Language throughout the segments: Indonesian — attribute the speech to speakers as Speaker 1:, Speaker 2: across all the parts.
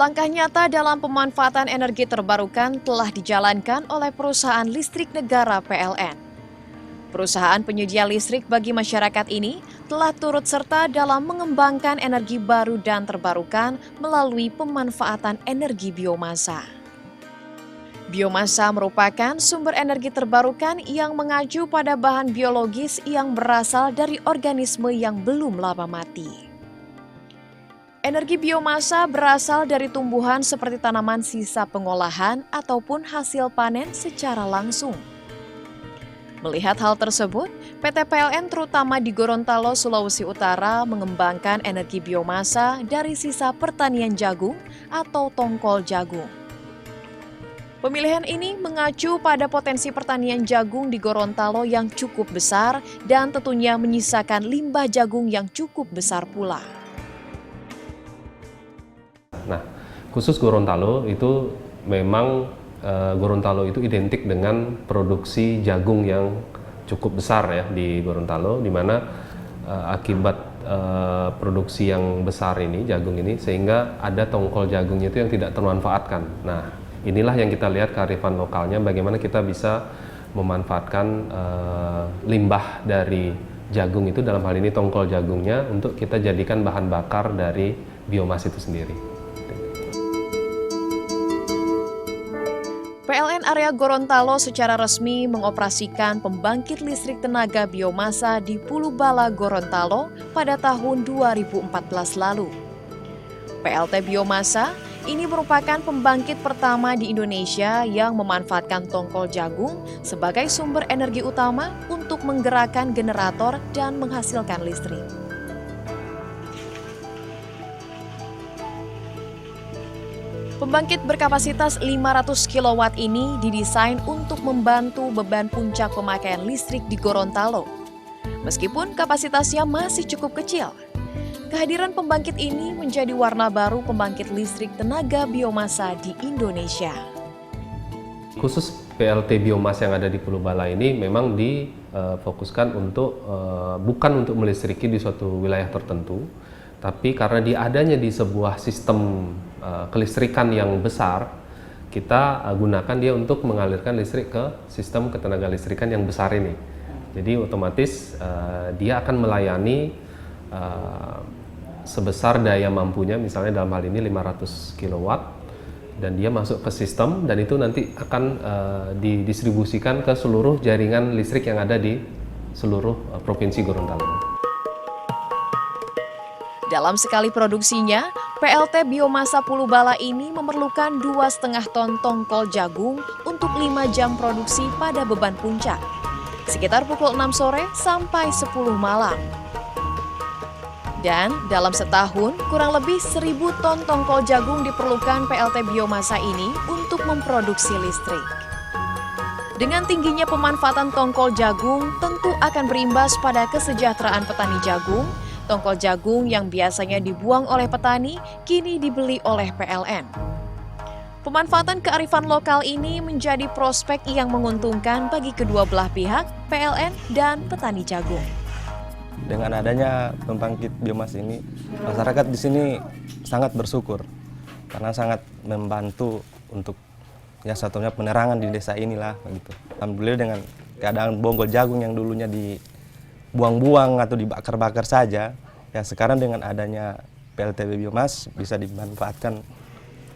Speaker 1: Langkah nyata dalam pemanfaatan energi terbarukan telah dijalankan oleh perusahaan listrik negara PLN. Perusahaan penyedia listrik bagi masyarakat ini telah turut serta dalam mengembangkan energi baru dan terbarukan melalui pemanfaatan energi biomasa. Biomasa merupakan sumber energi terbarukan yang mengacu pada bahan biologis yang berasal dari organisme yang belum lama mati. Energi biomasa berasal dari tumbuhan seperti tanaman sisa pengolahan ataupun hasil panen secara langsung. Melihat hal tersebut, PT PLN terutama di Gorontalo, Sulawesi Utara mengembangkan energi biomasa dari sisa pertanian jagung atau tongkol jagung. Pemilihan ini mengacu pada potensi pertanian jagung di Gorontalo yang cukup besar dan tentunya menyisakan limbah jagung yang cukup besar pula.
Speaker 2: Nah, khusus Gorontalo itu memang Gorontalo itu identik dengan produksi jagung yang cukup besar ya di Gorontalo, di mana akibat produksi yang besar ini, jagung ini, sehingga ada tongkol jagungnya itu yang tidak termanfaatkan. Nah, inilah yang kita lihat kearifan lokalnya, bagaimana kita bisa memanfaatkan limbah dari jagung itu, dalam hal ini tongkol jagungnya, untuk kita jadikan bahan bakar dari biomas itu sendiri.
Speaker 1: PLN area Gorontalo secara resmi mengoperasikan pembangkit listrik tenaga biomasa di Pulubala, Gorontalo pada tahun 2014 lalu. PLT Biomasa ini merupakan pembangkit pertama di Indonesia yang memanfaatkan tongkol jagung sebagai sumber energi utama untuk menggerakkan generator dan menghasilkan listrik. Pembangkit berkapasitas 500 kW ini didesain untuk membantu beban puncak pemakaian listrik di Gorontalo. Meskipun kapasitasnya masih cukup kecil, kehadiran pembangkit ini menjadi warna baru pembangkit listrik tenaga biomasa di Indonesia.
Speaker 2: Khusus PLT biomas yang ada di Pulubala ini memang difokuskan untuk bukan untuk melistriki di suatu wilayah tertentu, tapi karena adanya di sebuah sistem kelistrikan yang besar, kita gunakan dia untuk mengalirkan listrik ke sistem ketenaga listrikan yang besar ini. Jadi otomatis dia akan melayani sebesar daya mampunya, misalnya dalam hal ini 500 kW, dan dia masuk ke sistem, dan itu nanti akan didistribusikan ke seluruh jaringan listrik yang ada di seluruh Provinsi Gorontalo.
Speaker 1: Dalam sekali produksinya, PLT Biomasa Pulubala ini memerlukan 2,5 ton tongkol jagung untuk 5 jam produksi pada beban puncak, sekitar pukul 6 sore sampai 10 malam. Dan dalam setahun, kurang lebih 1.000 ton tongkol jagung diperlukan PLT Biomasa ini untuk memproduksi listrik. Dengan tingginya pemanfaatan tongkol jagung, tentu akan berimbas pada kesejahteraan petani jagung. Tongkol jagung yang biasanya dibuang oleh petani, kini dibeli oleh PLN. Pemanfaatan kearifan lokal ini menjadi prospek yang menguntungkan bagi kedua belah pihak, PLN dan petani jagung.
Speaker 3: Dengan adanya pembangkit biomas ini, masyarakat di sini sangat bersyukur karena sangat membantu untuk ya satunya penerangan di desa inilah begitu. Alhamdulillah dengan keadaan bonggol jagung yang dulunya dibuang-buang atau dibakar-bakar saja, ya sekarang dengan adanya PLT Biomas bisa dimanfaatkan,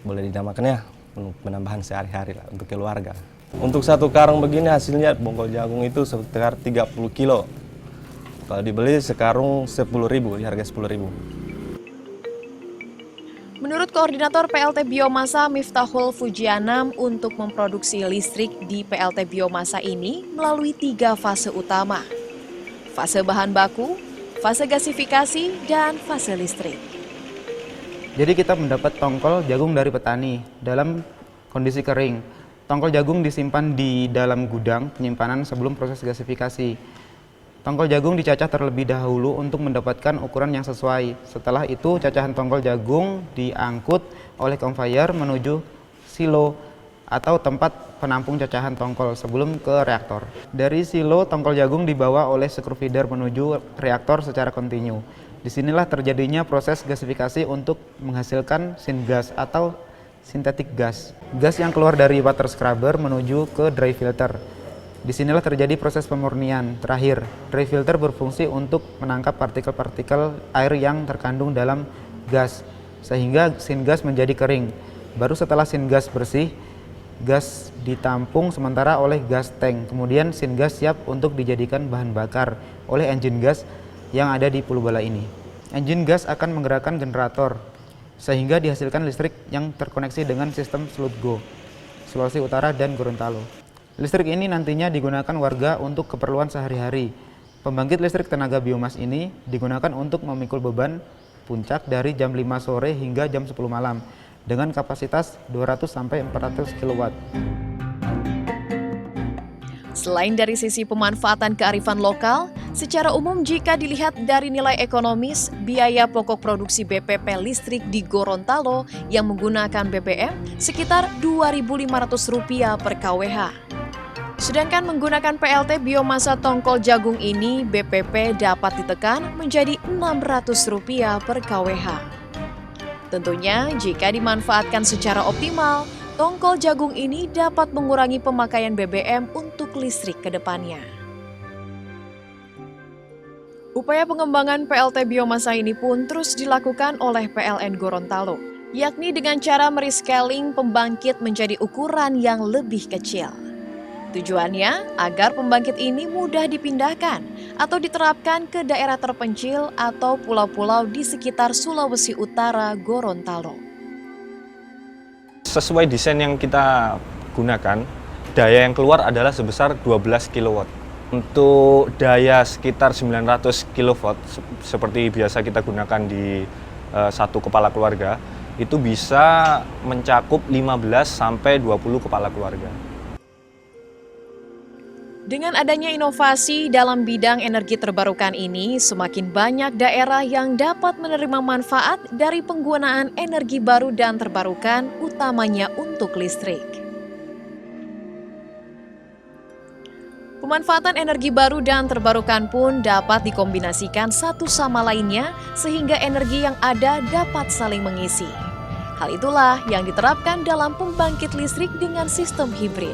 Speaker 3: boleh dinamakannya untuk penambahan sehari-hari lah untuk keluarga. Untuk satu karung begini hasilnya bonggol jagung itu sekitar 30 kilo. Kalau dibeli sekarung 10.000, di harga 10.000.
Speaker 1: Menurut Koordinator PLT Biomasa Miftahul Fujianam, untuk memproduksi listrik di PLT Biomasa ini melalui 3 fase utama. Fase bahan baku, fase gasifikasi, dan fase listrik.
Speaker 4: Jadi kita mendapat tongkol jagung dari petani dalam kondisi kering. Tongkol jagung disimpan di dalam gudang penyimpanan sebelum proses gasifikasi. Tongkol jagung dicacah terlebih dahulu untuk mendapatkan ukuran yang sesuai. Setelah itu cacahan tongkol jagung diangkut oleh conveyor menuju silo atau tempat penampung cacahan tongkol sebelum ke reaktor. Dari silo, tongkol jagung dibawa oleh screw feeder menuju reaktor secara kontinu. Disinilah terjadinya proses gasifikasi untuk menghasilkan syngas atau sintetik gas. Gas yang keluar dari water scrubber menuju ke dry filter. Disinilah terjadi proses pemurnian. Terakhir, dry filter berfungsi untuk menangkap partikel-partikel air yang terkandung dalam gas, sehingga syngas menjadi kering. Baru setelah syngas bersih, gas ditampung sementara oleh gas tank. Kemudian syngas siap untuk dijadikan bahan bakar oleh engine gas yang ada di Pulubala ini. Engine gas akan menggerakkan generator sehingga dihasilkan listrik yang terkoneksi dengan sistem Slutgo, Sulawesi Utara dan Gorontalo. Listrik ini nantinya digunakan warga untuk keperluan sehari-hari. Pembangkit listrik tenaga biomas ini digunakan untuk memikul beban puncak dari jam 5 sore hingga jam 10 malam dengan kapasitas 200-400 kW.
Speaker 1: Selain dari sisi pemanfaatan kearifan lokal, secara umum jika dilihat dari nilai ekonomis, biaya pokok produksi BPP listrik di Gorontalo yang menggunakan BBM sekitar Rp2.500 per kWh. Sedangkan menggunakan PLT biomasa tongkol jagung ini, BPP dapat ditekan menjadi Rp600 per kWh. Tentunya jika dimanfaatkan secara optimal, tongkol jagung ini dapat mengurangi pemakaian BBM untuk listrik ke depannya. Upaya pengembangan PLT biomasa ini pun terus dilakukan oleh PLN Gorontalo, yakni dengan cara merescaling pembangkit menjadi ukuran yang lebih kecil. Tujuannya agar pembangkit ini mudah dipindahkan atau diterapkan ke daerah terpencil atau pulau-pulau di sekitar Sulawesi Utara, Gorontalo.
Speaker 5: Sesuai desain yang kita gunakan, daya yang keluar adalah sebesar 12 kW. Untuk daya sekitar 900 kV, seperti biasa kita gunakan di satu kepala keluarga, itu bisa mencakup 15-20 kepala keluarga.
Speaker 1: Dengan adanya inovasi dalam bidang energi terbarukan ini, semakin banyak daerah yang dapat menerima manfaat dari penggunaan energi baru dan terbarukan, utamanya untuk listrik. Pemanfaatan energi baru dan terbarukan pun dapat dikombinasikan satu sama lainnya, sehingga energi yang ada dapat saling mengisi. Hal itulah yang diterapkan dalam pembangkit listrik dengan sistem hibrid.